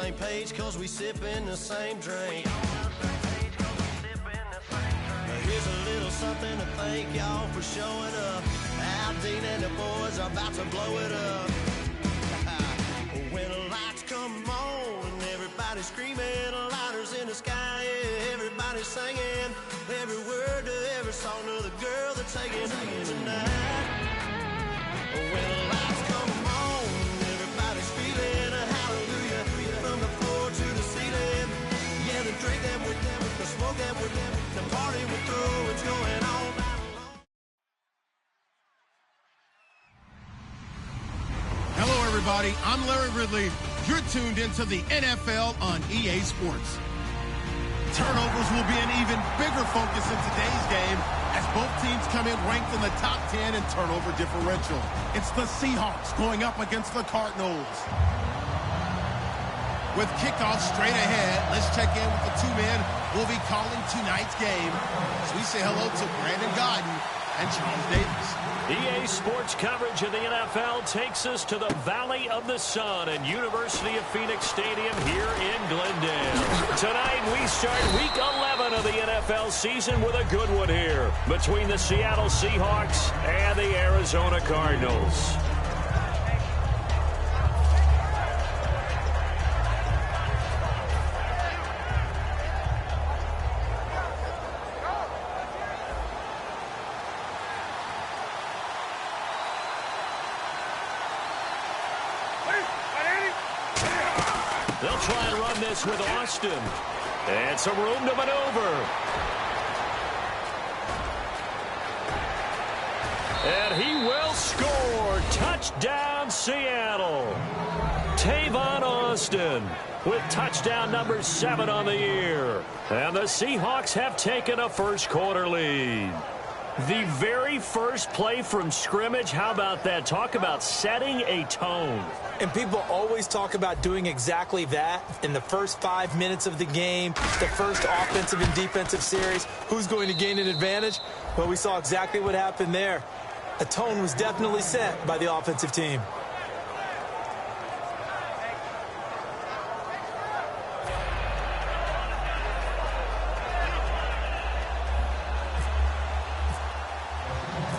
same page cause we sippin' the same drink. Here's a little something to thank y'all for showing up. Al Dean and the boys are about to blow it up. When the lights come on and everybody's screaming, lighters in the sky, yeah, everybody's singing every word to every song of the girl they're taking home tonight. When the lights come on, everybody's feeling a hallelujah from the floor to the ceiling. Yeah, the drink that with them, the smoke that with them, the party we're through, it's going on. Hello, everybody. I'm Larry Ridley. You're tuned into the NFL on EA Sports. Turnovers will be an even bigger focus in today's game as both teams come in ranked in the top 10 in turnover differential. It's the Seahawks going up against the Cardinals. With kickoff straight ahead, let's check in with the two men who will be calling tonight's game as we say hello to Brandon Godden and Charles Davis. EA Sports coverage of the NFL takes us to the Valley of the Sun and University of Phoenix Stadium here in Glendale. Tonight we start Week 11 of the NFL season with a good one here between the Seattle Seahawks and the Arizona Cardinals. They'll try and run this with Austin. And some room to maneuver. And he will score. Touchdown, Seattle. Tavon Austin with touchdown number 7 on the year. And the Seahawks have taken a first quarter lead. The very first play from scrimmage, how about that? Talk about setting a tone. And people always talk about doing exactly that in the first 5 minutes of the game, the first offensive and defensive series. Who's going to gain an advantage? Well, we saw exactly what happened there. A tone was definitely set by the offensive team.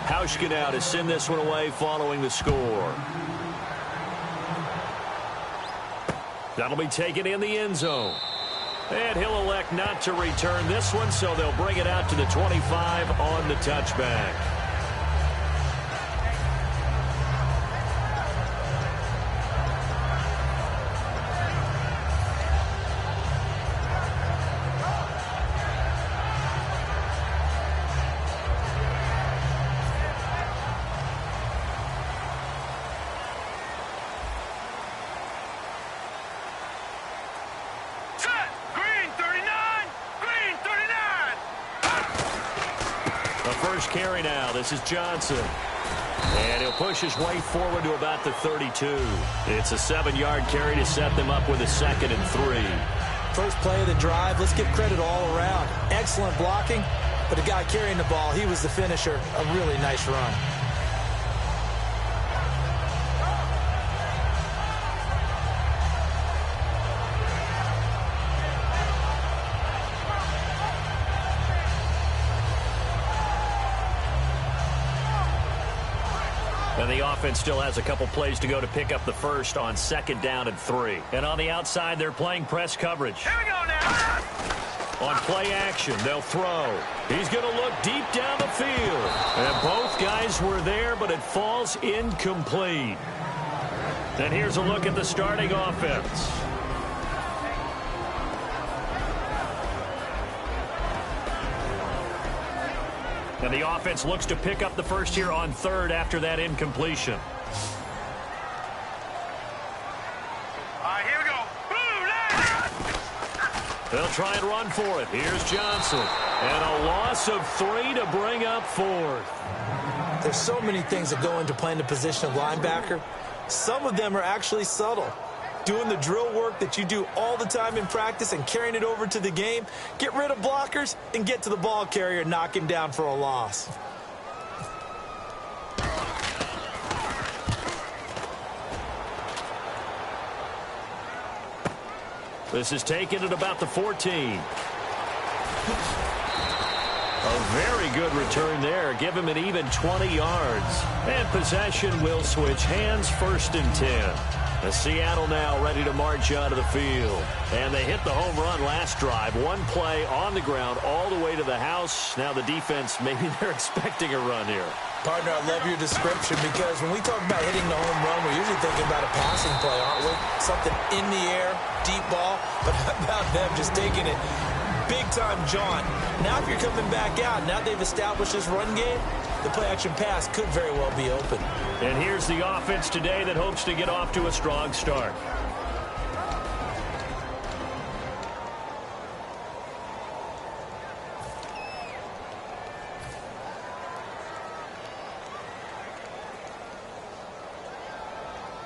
Hauschka now to send this one away following the score. That'll be taken in the end zone. And he'll elect not to return this one, so they'll bring it out to the 25 on the touchback. Carry now. This is Johnson. And he'll push his way forward to about the 32. It's a 7-yard carry to set them up with a 2nd and 3. First play of the drive. Let's give credit all around. Excellent blocking, but the guy carrying the ball, he was the finisher. A really nice run. And the offense still has a couple plays to go to pick up the first on 2nd down and 3. And on the outside, they're playing press coverage. Here we go now. On play action, they'll throw. He's going to look deep down the field. And both guys were there, but it falls incomplete. And here's a look at the starting offense. And the offense looks to pick up the first here on 3rd after that incompletion. All right, here we go. They'll try and run for it. Here's Johnson. And a loss of 3 to bring up 4th. There's so many things that go into playing the position of linebacker. Some of them are actually subtle. Doing the drill work that you do all the time in practice and carrying it over to the game. Get rid of blockers and get to the ball carrier and knock him down for a loss. This is taken at about the 14. A very good return there. Give him an even 20 yards. And possession will switch hands, 1st and 10. Seattle now ready to march out of the field. And they hit the home run last drive. One play on the ground all the way to the house. Now the defense, maybe they're expecting a run here. Partner, I love your description because when we talk about hitting the home run, we're usually thinking about a passing play, aren't we? Something in the air, deep ball. But how about them just taking it big-time jaunt? Now if you're coming back out, now they've established this run game, the play-action pass could very well be open. And here's the offense today that hopes to get off to a strong start.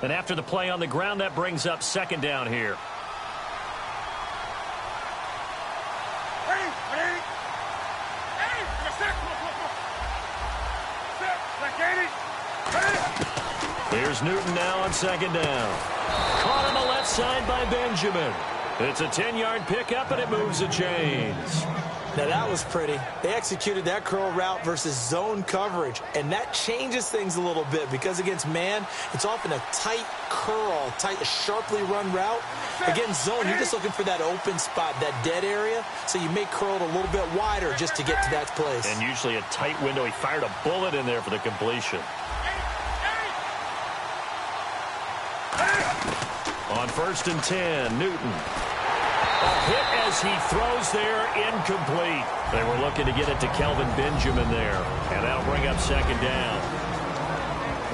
And after the play on the ground, that brings up 2nd down here. Here's Newton now on 2nd down. Caught on the left side by Benjamin. It's a 10-yard pickup, and it moves the chains. Now that was pretty. They executed that curl route versus zone coverage, and that changes things a little bit because against man, it's often a tight curl, tight, sharply run route. Against zone, you're just looking for that open spot, that dead area, so you may curl it a little bit wider just to get to that place. And usually a tight window. He fired a bullet in there for the completion. On 1st and 10, Newton. A hit as he throws there, incomplete. They were looking to get it to Kelvin Benjamin there, and that'll bring up 2nd down.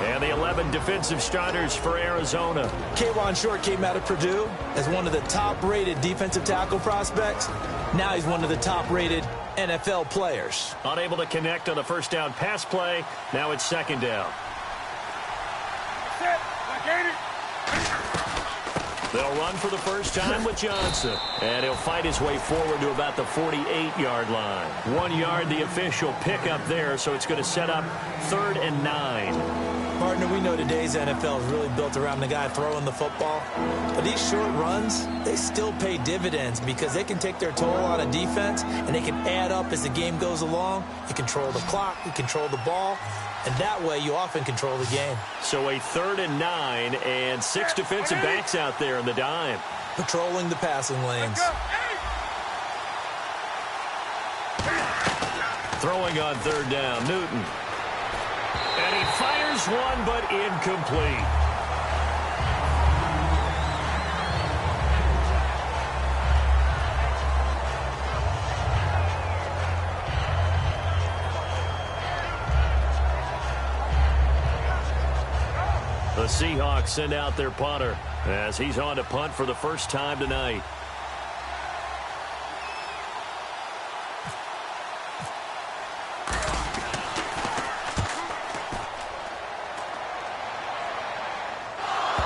And the 11 defensive starters for Arizona. K'Wan Short came out of Purdue as one of the top-rated defensive tackle prospects. Now he's one of the top-rated NFL players. Unable to connect on the 1st down pass play. Now it's 2nd down. They'll run for the first time with Johnson. And he'll fight his way forward to about the 48-yard line. 1 yard, the official pickup there, so it's going to set up 3rd and 9. Partner, we know today's NFL is really built around the guy throwing the football. But these short runs, they still pay dividends because they can take their toll on a defense, and they can add up as the game goes along. You control the clock, you control the ball. And that way, you often control the game. So a 3rd and 9 and 6 defensive backs out there in the dime. Patrolling the passing lanes. Throwing on 3rd down, Newton. And he fires one, but incomplete. The Seahawks send out their punter as he's on to punt for the first time tonight.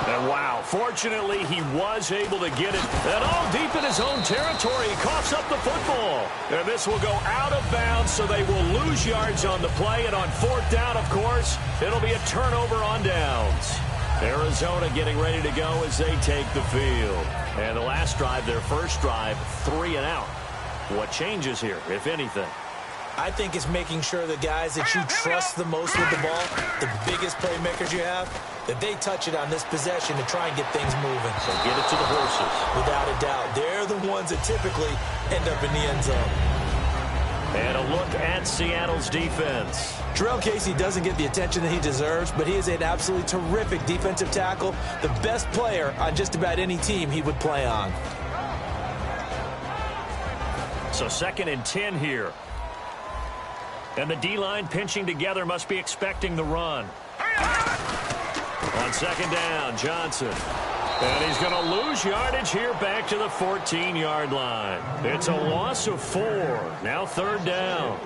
And wow, fortunately he was able to get it. And all deep in his own territory, he coughs up the football. And this will go out of bounds, so they will lose yards on the play. And on 4th down, of course, it'll be a turnover on downs. Arizona getting ready to go as they take the field. And the last drive, their first drive, 3 and out. What changes here, if anything? I think it's making sure the guys that you trust the most with the ball, the biggest playmakers you have, that they touch it on this possession to try and get things moving. So get it to the horses. Without a doubt. They're the ones that typically end up in the end zone. And a look at Seattle's defense. Jarrell Casey doesn't get the attention that he deserves, but he is an absolutely terrific defensive tackle, the best player on just about any team he would play on. So 2nd and 10 here. And the D-line pinching together, must be expecting the run. On 2nd down, Johnson. And he's going to lose yardage here back to the 14-yard line. It's a loss of 4. Now 3rd down.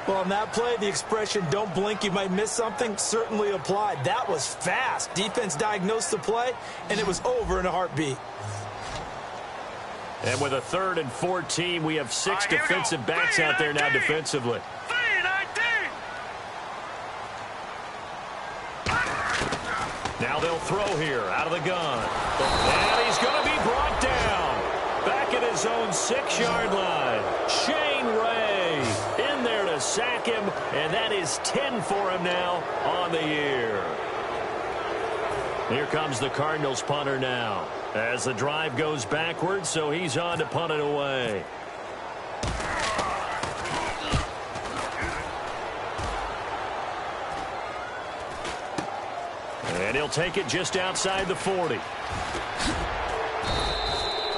Well, on that play, the expression, don't blink, you might miss something, certainly applied. That was fast. Defense diagnosed the play, and it was over in a heartbeat. And with a 3rd and 14, we have 6 defensive backs out there now defensively. Now they'll throw here out of the gun. And he's going to be brought down. Back his own 6-yard line. Shane Ray in there to sack him, and that is 10 for him now on the year. Here comes the Cardinals punter now as the drive goes backwards, so he's on to punt it away. And he'll take it just outside the 40.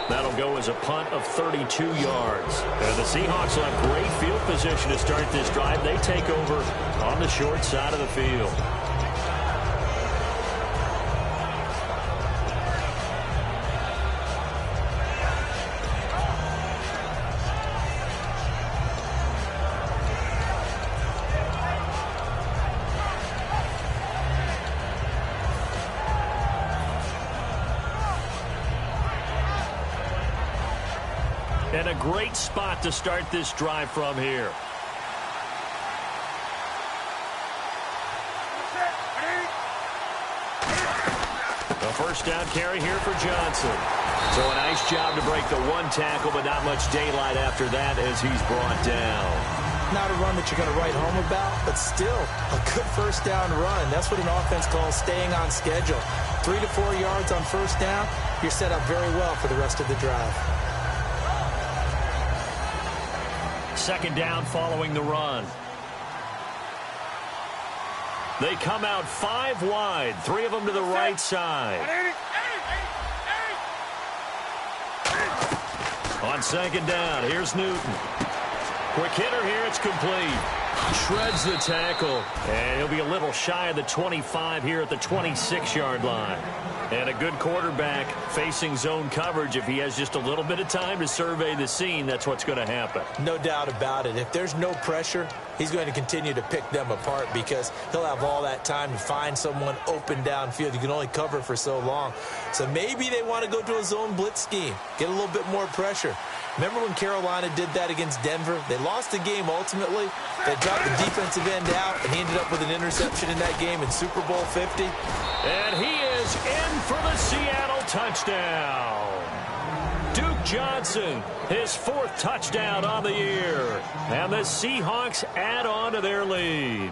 That'll go as a punt of 32 yards. And the Seahawks will have great field position to start this drive. They take over on the short side of the field. And a great spot to start this drive from here. A first down carry here for Johnson. So a nice job to break the one tackle, but not much daylight after that as he's brought down. Not a run that you're going to write home about, but still a good first down run. That's what an offense calls staying on schedule. 3 to 4 yards on first down, you're set up very well for the rest of the drive. Second down following the run. They come out 5 wide, 3 of them to the right side. On second down, here's Newton. Quick hitter here, it's complete. Shreds the tackle, and he'll be a little shy of the 25 here at the 26-yard line. And a good quarterback facing zone coverage. If he has just a little bit of time to survey the scene, that's what's going to happen. No doubt about it. If there's no pressure, he's going to continue to pick them apart because he'll have all that time to find someone open downfield. You can only cover for so long. So maybe they want to go to a zone blitz scheme, get a little bit more pressure. Remember when Carolina did that against Denver? They lost the game ultimately. They dropped the defensive end out, and he ended up with an interception in that game in Super Bowl 50. And he is in for the Seattle touchdown. Duke Johnson, his 4th touchdown on the year. And the Seahawks add on to their lead.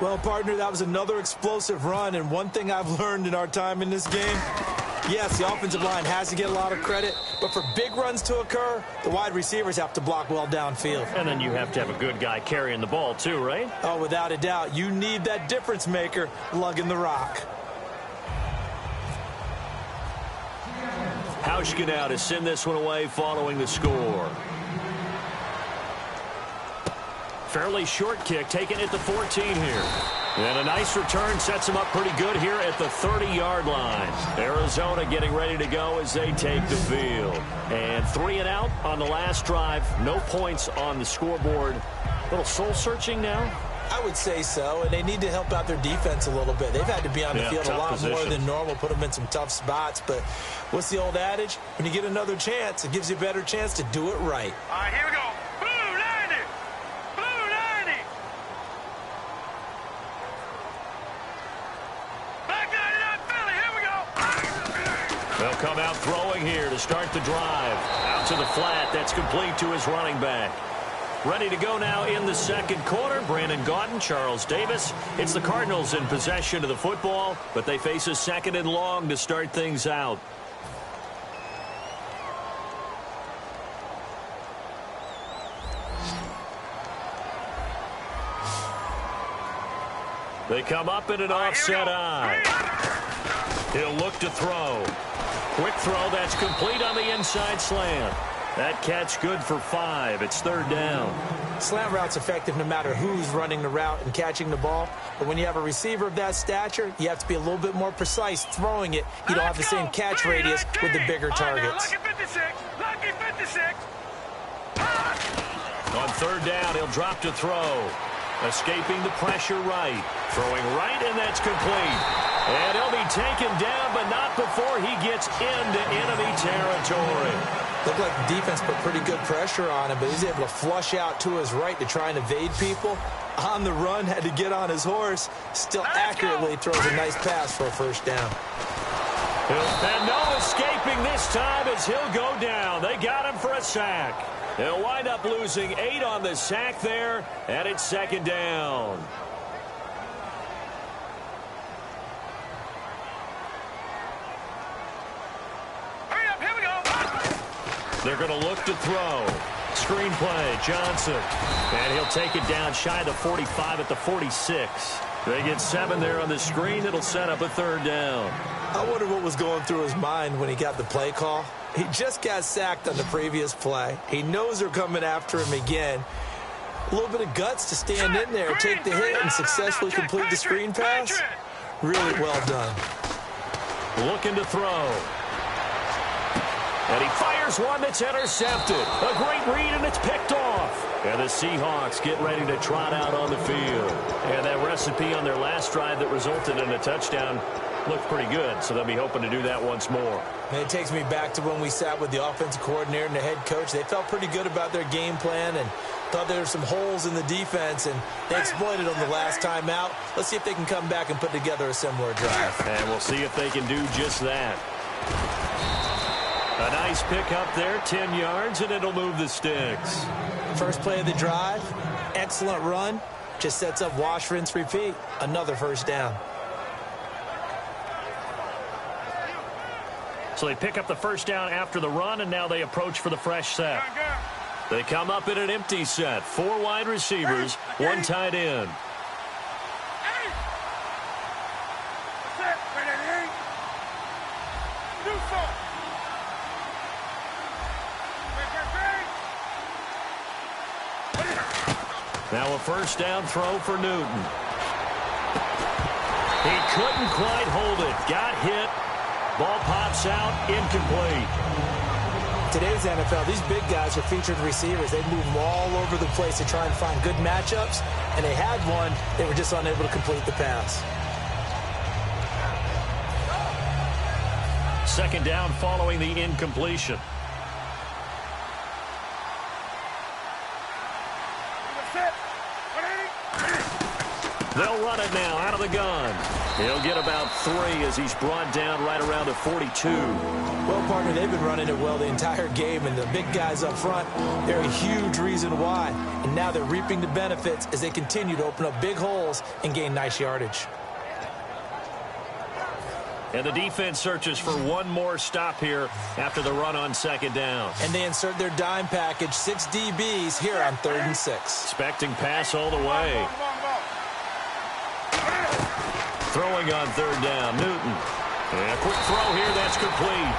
Well, partner, that was another explosive run, and one thing I've learned in our time in this game, yes, the offensive line has to get a lot of credit, but for big runs to occur, the wide receivers have to block well downfield. And then you have to have a good guy carrying the ball too, right? Oh, without a doubt. You need that difference maker lugging the rock. Hauschka now to send this one away following the score. Fairly short kick, taken at the 14 here. And a nice return sets him up pretty good here at the 30-yard line. Arizona getting ready to go as they take the field. And 3 and out on the last drive. No points on the scoreboard. A little soul-searching now? I would say so, and they need to help out their defense a little bit. They've had to be on the field a lot more than normal, put them in some tough spots. But what's the old adage? When you get another chance, it gives you a better chance to do it right. All right, here we go. Blue 90. Blue 90. Back 99 Philly. Here we go. They'll come out throwing here to start the drive. Out to the flat. That's complete to his running back. Ready to go now in the second quarter. Brandon Gaudin, Charles Davis. It's the Cardinals in possession of the football, but they face a 2nd and long to start things out. They come up in an offset eye. He'll look to throw. Quick throw, that's complete on the inside slant. That catch good for 5. It's 3rd down. Slant route's effective no matter who's running the route and catching the ball. But when you have a receiver of that stature, you have to be a little bit more precise throwing it. You don't have the same catch radius with the bigger targets. Lucky 56. Lucky 56. On 3rd down, he'll drop to throw. Escaping the pressure right. Throwing right, and that's complete. And he'll be taken down, but not before he gets into enemy territory. Looked like the defense put pretty good pressure on him, but he's able to flush out to his right to try and evade people. On the run, had to get on his horse. Still accurately throws a nice pass for a 1st down. And no escaping this time as he'll go down. They got him for a sack. They'll wind up losing 8 on the sack there, and it's 2nd down. Hurry up, here we go. They're going to look to throw. Screen play, Johnson. And he'll take it down shy of the 45 at the 46. They get 7 there on the screen. It'll set up a 3rd down. I wonder what was going through his mind when he got the play call. He just got sacked on the previous play. He knows they're coming after him again. A little bit of guts to stand in there, take the hit, and successfully complete the screen pass. Really well done. Looking to throw. And he fires one that's intercepted. A great read, and it's picked off. And the Seahawks get ready to trot out on the field. And that recipe on their last drive that resulted in a touchdown looked pretty good, so they'll be hoping to do that once more. And it takes me back to when we sat with the offensive coordinator and the head coach. They felt pretty good about their game plan and thought there were some holes in the defense, and they exploited them the last time out. Let's see if they can come back and put together a similar drive. And we'll see if they can do just that. A nice pickup there, 10 yards, and it'll move the sticks. First play of the drive, excellent run. Just sets up wash, rinse, repeat. Another 1st down. So they pick up the 1st down after the run, and now they approach for the fresh set. They come up in an empty set. 4 wide receivers, 1 tight end. Now a 1st down throw for Newton. He couldn't quite hold it. Got hit. Ball pops out, incomplete. Today's NFL, these big guys are featured receivers. They move them all over the place to try and find good matchups, and they had one. They were just unable to complete the pass. 2nd down following the incompletion. They'll run it now out of the gun. He'll get about 3 as he's brought down right around the 42. Well, partner, they've been running it well the entire game, and the big guys up front, they're a huge reason why. And now they're reaping the benefits as they continue to open up big holes and gain nice yardage. And the defense searches for one more stop here after the run on 2nd down. And they insert their dime package, 6 DBs here on 3rd and 6. Expecting pass all the way. Throwing on 3rd down, Newton. And a quick throw here, that's complete.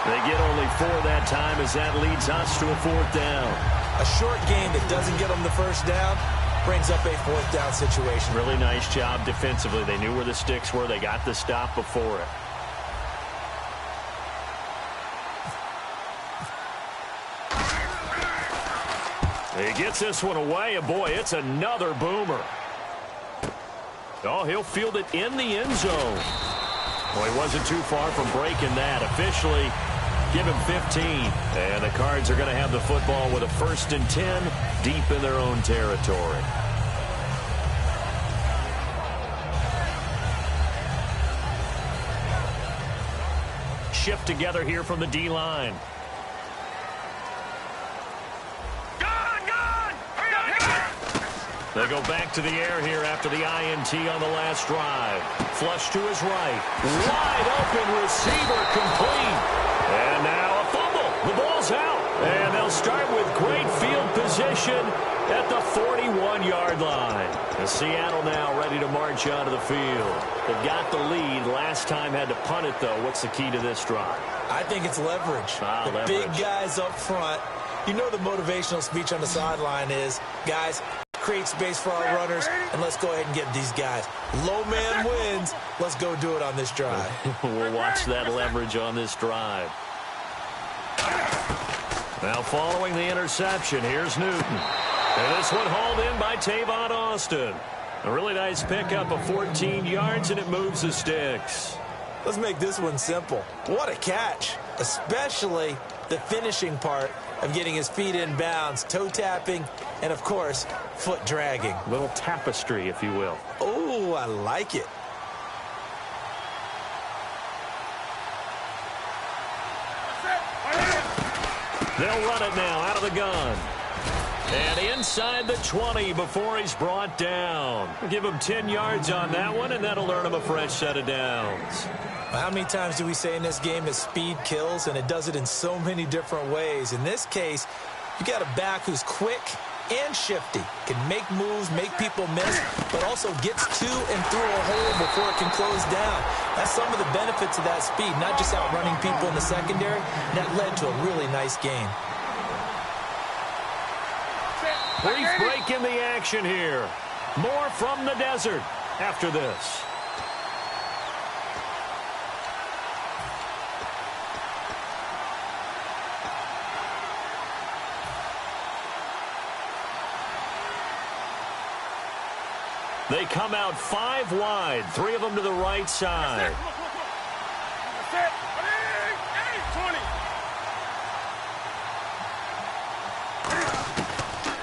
They get only 4 that time as that leads us to a 4th down. A short game that doesn't get them the 1st down brings up a 4th down situation. Really nice job defensively. They knew where the sticks were. They got the stop before it. He gets this one away, and boy, it's another boomer. Oh, he'll field it in the end zone. Well, he wasn't too far from breaking that. Officially, give him 15. And the Cards are going to have the football with a 1st and 10 deep in their own territory. Shift together here from the D-line. They go back to the air here after the INT on the last drive. Flush to his right. Wide open receiver complete. And now a fumble. The ball's out. And they'll start with great field position at the 41-yard line. And Seattle now ready to march out of the field. They've got the lead. Last time had to punt it, though. What's the key to this drive? I think it's leverage. The big guys up front. You know the motivational speech on the sideline is, guys, create space for our runners, and let's go ahead and get these guys. Low man wins. Let's go do it on this drive. We'll watch that leverage on this drive. Now following the interception, here's Newton. And this one hauled in by Tavon Austin. A really nice pickup of 14 yards, and it moves the sticks. Let's make this one simple. What a catch, especially the finishing part of getting his feet in bounds, toe tapping, and, of course, foot dragging. A little tapestry, if you will. Oh, I like it. They'll run it now out of the gun. And inside the 20 before he's brought down. Give him 10 yards on that one, and that'll earn him a fresh set of downs. How many times do we say in this game that speed kills, and it does it in so many different ways? In this case, you got a back who's quick and shifty, can make moves, make people miss, but also gets to and through a hole before it can close down. That's some of the benefits of that speed, not just outrunning people in the secondary. That led to a really nice game. Brief break in the action here. More from the desert after this. They come out 5 wide, 3 of them to the right side.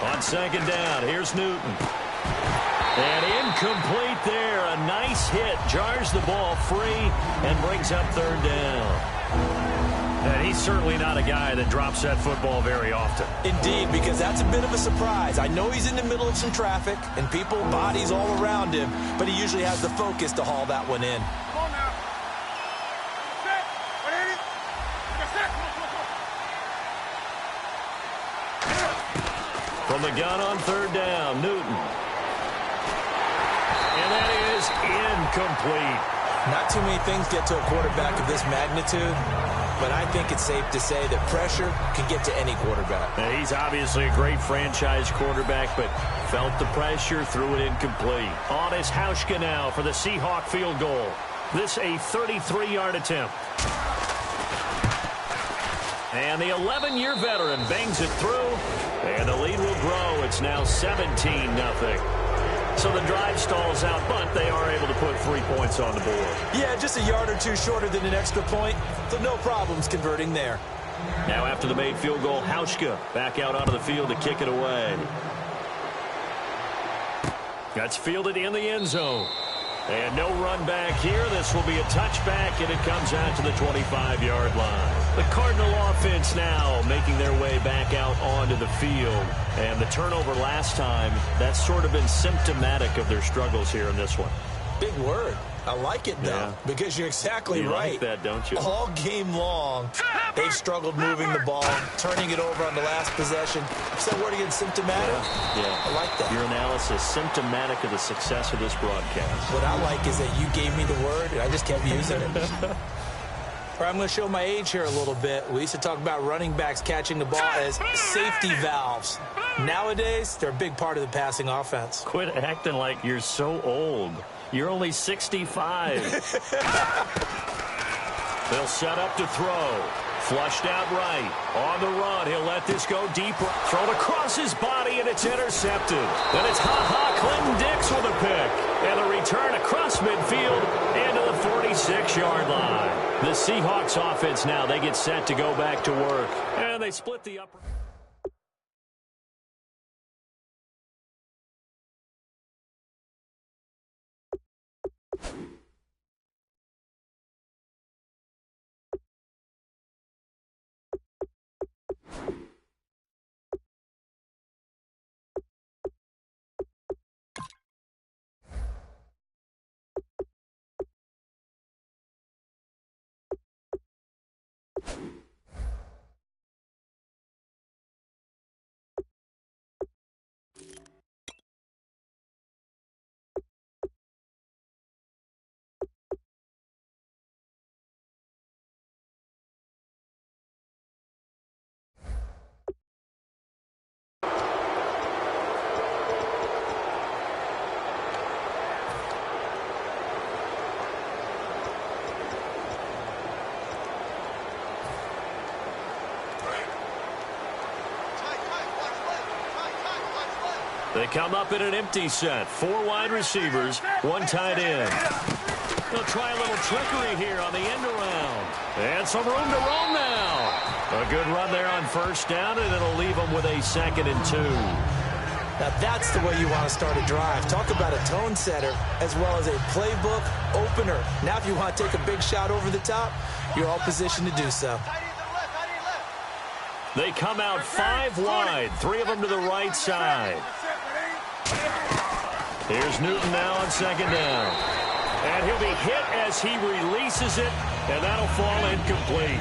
On second down, here's Newton. And incomplete there. A nice hit. Jars the ball free and brings up third down. And he's certainly not a guy that drops that football very often. Indeed, because that's a bit of a surprise. I know he's in the middle of some traffic and people, bodies all around him, but he usually has the focus to haul that one in. Come on now. Set. Ready? Set. From the gun on third down, Newton. And that is incomplete. Not too many things get to a quarterback of this magnitude, but I think it's safe to say that pressure can get to any quarterback. Now, he's obviously a great franchise quarterback, but felt the pressure, threw it incomplete. On is Hauschka now for the Seahawk field goal. This a 33-yard attempt. And the 11-year veteran bangs it through, and the lead will grow. It's now 17-0. So the drive stalls out, but they are able to put 3 points on the board. Yeah, just a yard or two shorter than an extra point, so no problems converting there. Now after the made field goal, Hauschka back out onto the field to kick it away. That's fielded in the end zone. And no run back here. This will be a touchback, and it comes out to the 25-yard line. The Cardinal offense now making their way back out onto the field. And the turnover last time, that's sort of been symptomatic of their struggles here in this one. Big word. I like it, though, because you're exactly right. You like that, don't you? All game long, they've struggled moving the ball, turning it over on the last possession. Is that word again, symptomatic? Yeah. I like that. Your analysis, symptomatic of the success of this broadcast. What I like is that you gave me the word, and I just kept using it. All right, I'm going to show my age here a little bit. We used to talk about running backs catching the ball as safety valves. Nowadays, they're a big part of the passing offense. Quit acting like you're so old. You're only 65. They'll set up to throw. Flushed out right. On the run, he'll let this go deep. Thrown across his body, and it's intercepted. Then it's Clinton Dix with a pick. And the return across midfield into the 46-yard line. The Seahawks offense now, they get set to go back to work. And they split the upper. They come up in an empty set. 4 wide receivers, 1 tight end. They'll try a little trickery here on the end around. And some room to roam now. A good run there on first down, and it'll leave them with a 2nd and 2. Now that's the way you want to start a drive. Talk about a tone setter as well as a playbook opener. Now if you want to take a big shot over the top, you're all positioned to do so. They come out 5 wide, 3 of them to the right side. Here's Newton now on second down. And he'll be hit as he releases it, and that'll fall incomplete.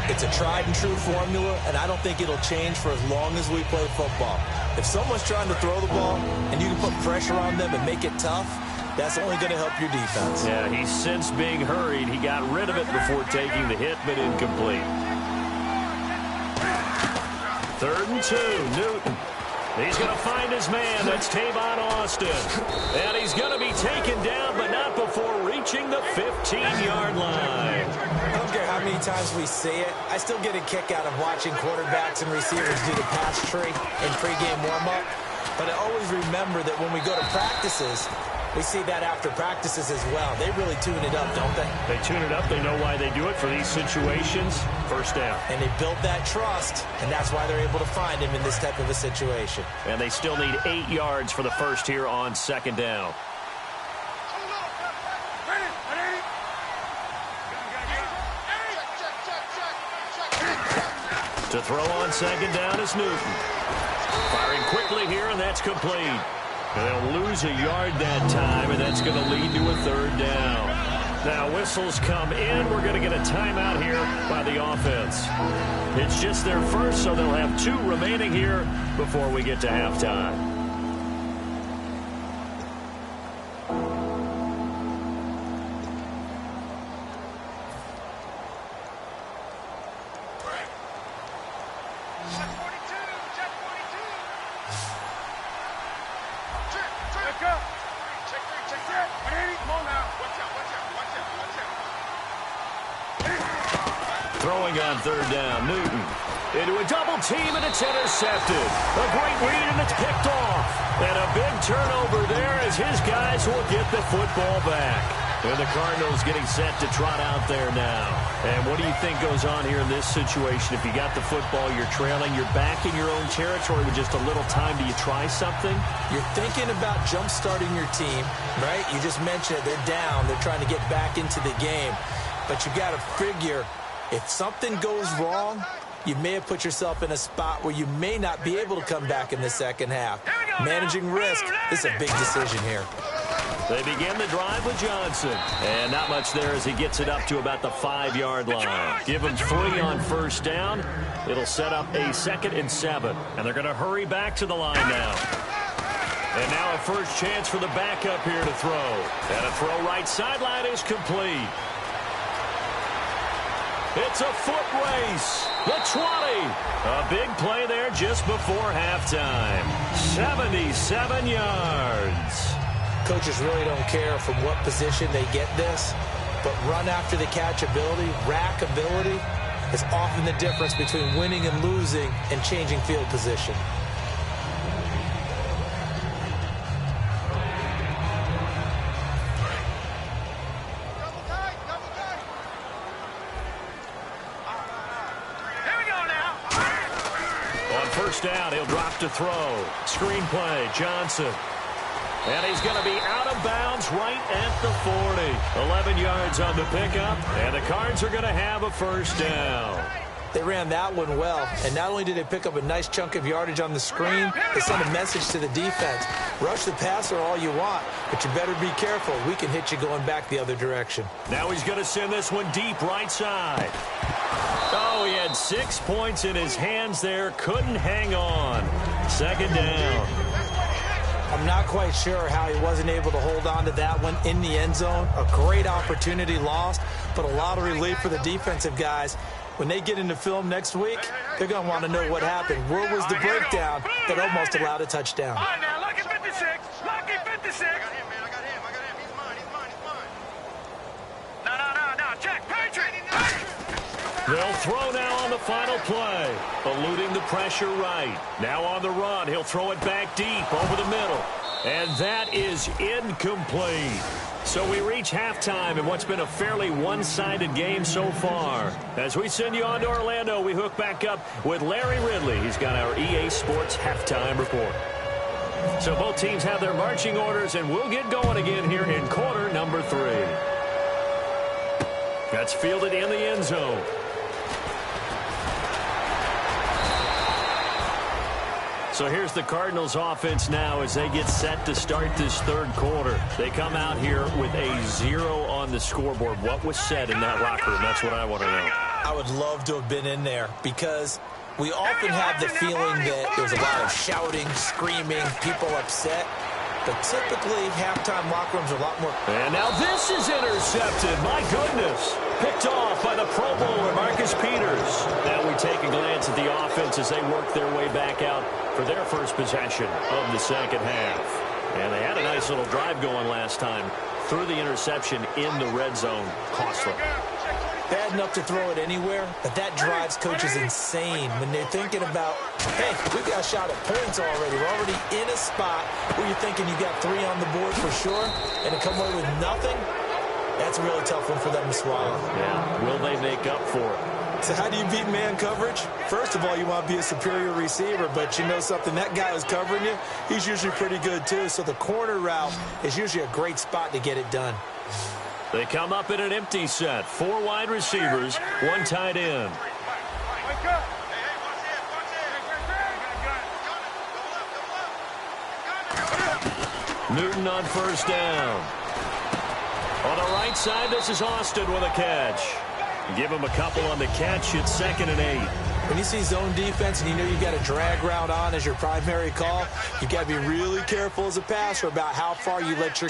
It's a tried-and-true formula, and I don't think it'll change for as long as we play football. If someone's trying to throw the ball and you can put pressure on them and make it tough, that's only going to help your defense. Yeah, he's since being hurried. He got rid of it before taking the hit, but incomplete. 3rd and 2, Newton. He's going to find his man. That's Tavon Austin. And he's going to be taken down, but not before reaching the 15-yard line. I don't care how many times we see it. I still get a kick out of watching quarterbacks and receivers do the pass tree in pregame warm-up. But I always remember that when we go to practices, we see that after practices as well. They really tune it up, don't they? They tune it up. They know why they do it for these situations. First down. And they build that trust, and that's why they're able to find him in this type of a situation. And they still need 8 yards for the first here on second down. To throw on second down is Newton. Firing quickly here, and that's complete. And they'll lose a yard that time, and that's going to lead to a 3rd down. Now, whistles come in. We're going to get a timeout here by the offense. It's just their first, so they'll have 2 remaining here before we get to halftime. Throwing on 3rd down, Newton. Into a double team, and it's intercepted. A great read, and it's picked off. And a big turnover there as his guys will get the football back. And the Cardinals getting set to trot out there now. And what do you think goes on here in this situation? If you got the football, you're trailing, you're back in your own territory with just a little time. Do you try something? You're thinking about jump-starting your team, right? You just mentioned it. They're down. They're trying to get back into the game. But you got to figure, if something goes wrong, you may have put yourself in a spot where you may not be able to come back in the second half. Managing risk is a big decision here. They begin the drive with Johnson. And not much there as he gets it up to about the 5-yard line. Give him 3 on first down. It'll set up a 2nd and 7. And they're going to hurry back to the line now. And now a first chance for the backup here to throw. And a throw right sideline is complete. It's a foot race. The 20. A big play there just before halftime. 77 yards. Coaches really don't care from what position they get this, but run after the catch ability, rack ability, is often the difference between winning and losing and changing field position. First down, he'll drop to throw. Screen play, Johnson. And he's going to be out of bounds right at the 40. 11 yards on the pickup, and the Cards are going to have a first down. They ran that one well, and not only did they pick up a nice chunk of yardage on the screen, they sent a message to the defense. Rush the passer all you want, but you better be careful. We can hit you going back the other direction. Now he's going to send this one deep right side. Oh, he had 6 points in his hands there. Couldn't hang on. Second down. I'm not quite sure how he wasn't able to hold on to that one in the end zone. A great opportunity lost, but a lot of relief for the defensive guys. When they get into film next week, they're going to want to know what happened. Where was the breakdown that almost allowed a touchdown? All right, now, lucky 56. Lucky 56. I got him, man. I got him. He's mine. No. Check. Patriot. They'll throw now on the final play. Eluding the pressure right. Now on the run. He'll throw it back deep over the middle. And that is incomplete. So we reach halftime in what's been a fairly one-sided game so far. As we send you on to Orlando, we hook back up with Larry Ridley. He's got our EA Sports halftime report. So both teams have their marching orders, and we'll get going again here in quarter number 3. That's fielded in the end zone. So here's the Cardinals offense now as they get set to start this third quarter. They come out here with a 0 on the scoreboard. What was said in that locker room? That's what I want to know. I would love to have been in there because we often have the feeling that there's a lot of shouting, screaming, people upset. But typically, halftime locker rooms are a lot more. And now this is intercepted. My goodness. Picked off by the Pro Bowler, Marcus Peters. Now we take a glance at the offense as they work their way back out for their first possession of the second half. And they had a nice little drive going last time. Threw the interception in the red zone. Costly. Bad enough to throw it anywhere, but that drives coaches insane when they're thinking about, hey, we've got a shot at points already. We're already in a spot where you're thinking you got 3 on the board for sure, and to come away with nothing, that's a really tough one for them to swallow. Yeah, will they make up for it? So how do you beat man coverage? First of all, you want to be a superior receiver, but you know something, that guy who's covering you, he's usually pretty good too, so the corner route is usually a great spot to get it done. They come up in an empty set. 4 wide receivers, 1 tight end. Newton on first down. On the right side, this is Austin with a catch. Give him a couple on the catch. It's 2nd and 8. When you see zone defense and you know you got a drag route on as your primary call, you got to be really careful as a passer about how far you let your...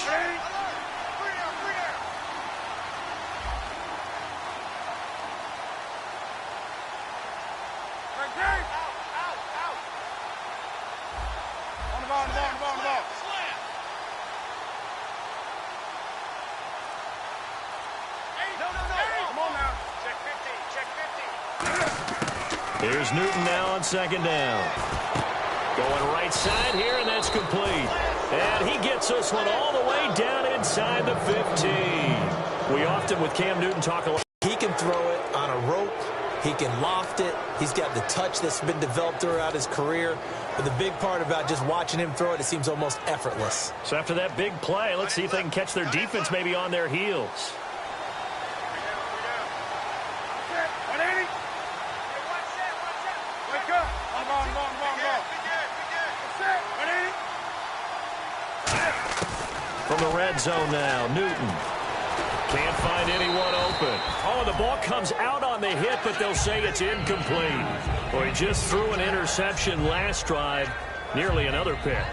Here's Newton now on 2nd down. Going right side here, and that's complete. And he gets this one all the way down inside the 15. We often, with Cam Newton, talk a lot. He can throw it on a rope. He can loft it. He's got the touch that's been developed throughout his career. But the big part about just watching him throw it, it seems almost effortless. So after that big play, let's see if they can catch their defense maybe on their heels. From the red zone now, Newton. Can't find anyone open. Oh, the ball comes out on the hit, but they'll say it's incomplete. Well, he just threw an interception last drive. Nearly another pick.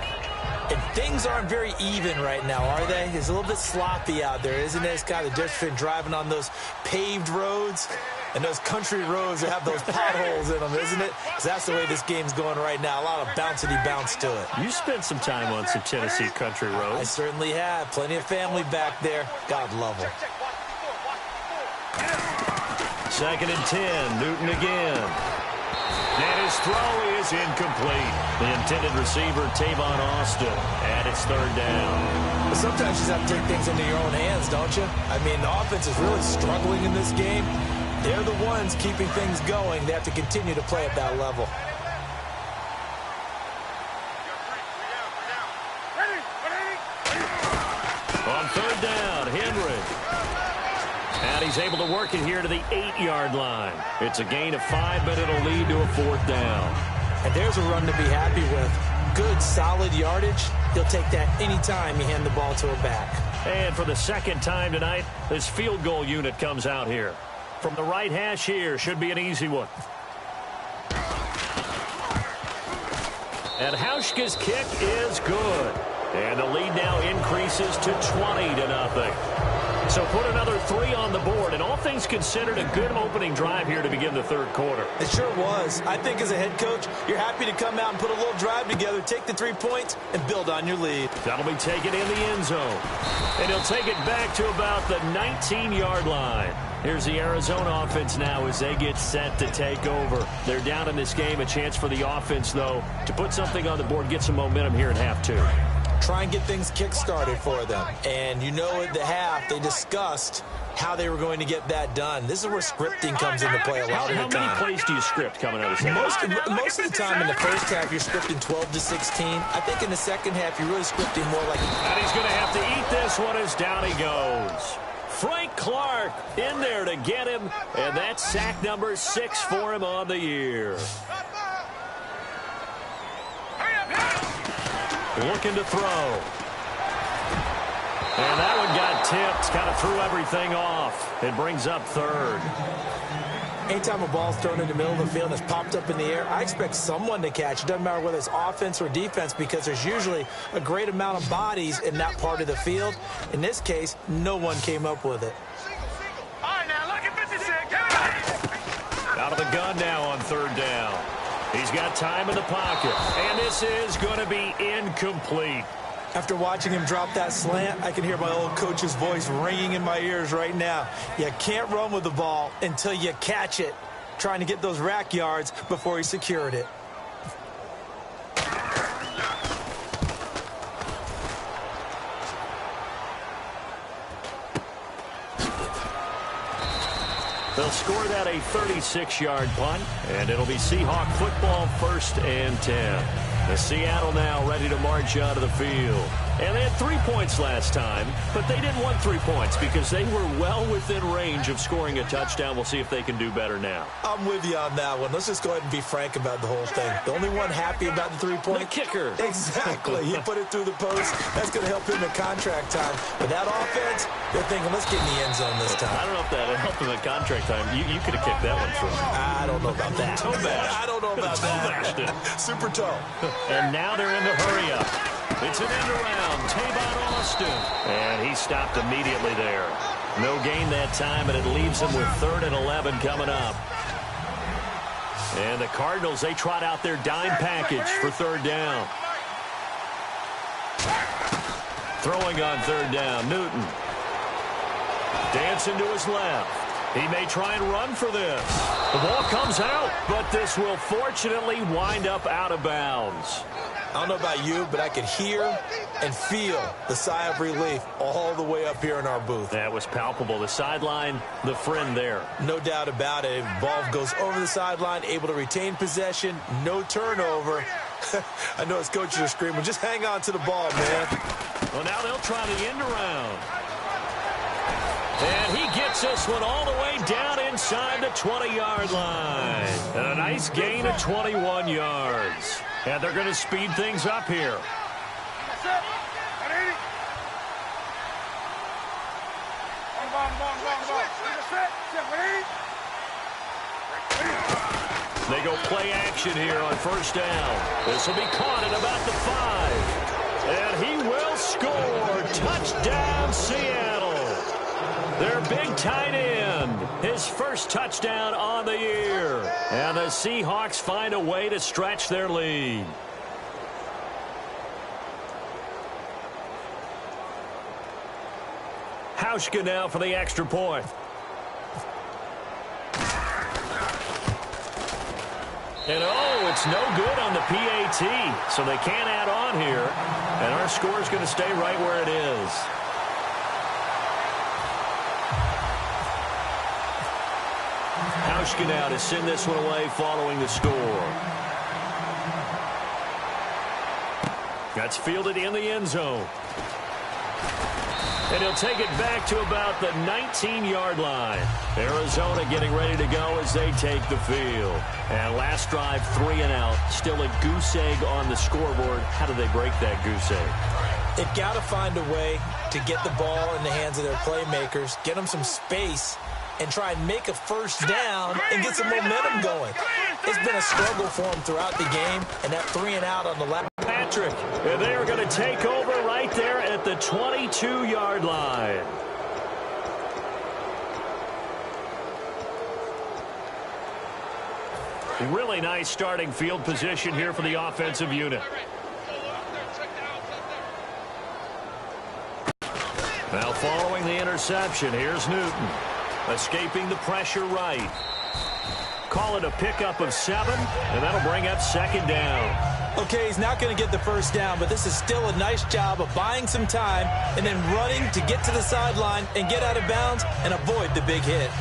And things aren't very even right now, are they? It's a little bit sloppy out there, isn't it? It's kind of the difference between driving on those paved roads and those country roads that have those potholes in them, isn't it? Because that's the way this game's going right now. A lot of bouncy bounce to it. You spent some time on some Tennessee country roads. I certainly have. Plenty of family back there. God love them. 2nd and 10. Newton again. And his throw is incomplete. The intended receiver, Tavon Austin. And it's 3rd down. But sometimes you just have to take things into your own hands, don't you? I mean, the offense is really struggling in this game. They're the ones keeping things going. They have to continue to play at that level. On 3rd down, Henry. And he's able to work it here to the 8-yard line. It's a gain of 5, but it'll lead to a 4th down. And there's a run to be happy with. Good, solid yardage. He'll take that anytime you hand the ball to a back. And for the 2nd time tonight, this field goal unit comes out here. From the right hash here, should be an easy one. And Hauschka's kick is good. And the lead now increases to 20-0. So put another 3 on the board, and all things considered, a good opening drive here to begin the 3rd quarter. It sure was. I think as a head coach, you're happy to come out and put a little drive together, take the 3 points, and build on your lead. That'll be taken in the end zone. And he'll take it back to about the 19-yard line. Here's the Arizona offense now as they get set to take over. They're down in this game. A chance for the offense, though, to put something on the board, get some momentum here in half 2. Try and get things kick-started for them. And you know at the half, they discussed how they were going to get that done. This is where scripting comes into play a lot of the time. How many plays do you script coming out of the second half? Most of the time in the first half, you're scripting 12 to 16. I think in the second half, you're really scripting more like... And he's going to have to eat this one as down he goes. Frank Clark in there to get him, and that's sack number 6 for him on the year. looking to throw. And that one got tipped, kind of threw everything off. It brings up third. Anytime a ball's thrown in the middle of the field and it's popped up in the air, I expect someone to catch. It doesn't matter whether it's offense or defense because there's usually a great amount of bodies in that part of the field. In this case, no one came up with it. All right, now, look at 56. Out of the gun now on third down. He's got time in the pocket. And this is going to be incomplete. After watching him drop that slant, I can hear my old coach's voice ringing in my ears right now. You can't run with the ball until you catch it. Trying to get those rack yards before he secured it. They'll score that a 36-yard punt, and it'll be Seahawk football 1st and 10. The Seattle now ready to march out of the field. And they had 3 points last time, but they didn't want 3 points because they were well within range of scoring a touchdown. We'll see if they can do better now. I'm with you on that one. Let's just go ahead and be frank about the whole thing. The only one happy about the 3-point? The kicker. Exactly. He put it through the post. That's going to help him in contract time. But that offense, they're thinking, let's get in the end zone this time. I don't know if that helped him in contract time. You could have kicked that one through. I don't know about that. Toe bash. I don't know about that. Super toe. And now they're in the hurry-up. It's an end around. Tavon Austin. And he stopped immediately there. No gain that time, and it leaves him with 3rd and 11 coming up. And the Cardinals, they trot out their dime package for 3rd down. Throwing on 3rd down, Newton. Dancing to his left. He may try and run for this. The ball comes out, but this will fortunately wind up out of bounds. I don't know about you, but I could hear and feel the sigh of relief all the way up here in our booth. That was palpable. The sideline, the friend there. No doubt about it. Ball goes over the sideline, able to retain possession, no turnover. I know his coaches are screaming, just hang on to the ball, man. Well, now they'll try the end around. And he gets this one all the way down inside the 20-yard line. And a nice gain of 21 yards. And they're going to speed things up here. They go play action here on 1st down. This will be caught at about the 5. And he will score. Touchdown, Seattle. Their big tight end. His first touchdown on the year. And the Seahawks find a way to stretch their lead. Hauschka now for the extra point. And oh, it's no good on the PAT. So they can't add on here. And our score is going to stay right where it is. Hauschka now to send this one away following the score. That's fielded in the end zone. And he'll take it back to about the 19-yard line. Arizona getting ready to go as they take the field. And last drive, 3 and out. Still a goose egg on the scoreboard. How do they break that goose egg? They've got to find a way to get the ball in the hands of their playmakers, get them some space, and try and make a 1st down and get some momentum going. It's been a struggle for them throughout the game, and that 3 and out on the left. Patrick, and they are going to take over right there at the 22-yard line. Really nice starting field position here for the offensive unit. Now following the interception, here's Newton. Escaping the pressure right. Call it a pickup of 7, and that'll bring up 2nd down. Okay, he's not going to get the 1st down, but this is still a nice job of buying some time and then running to get to the sideline and get out of bounds and avoid the big hit.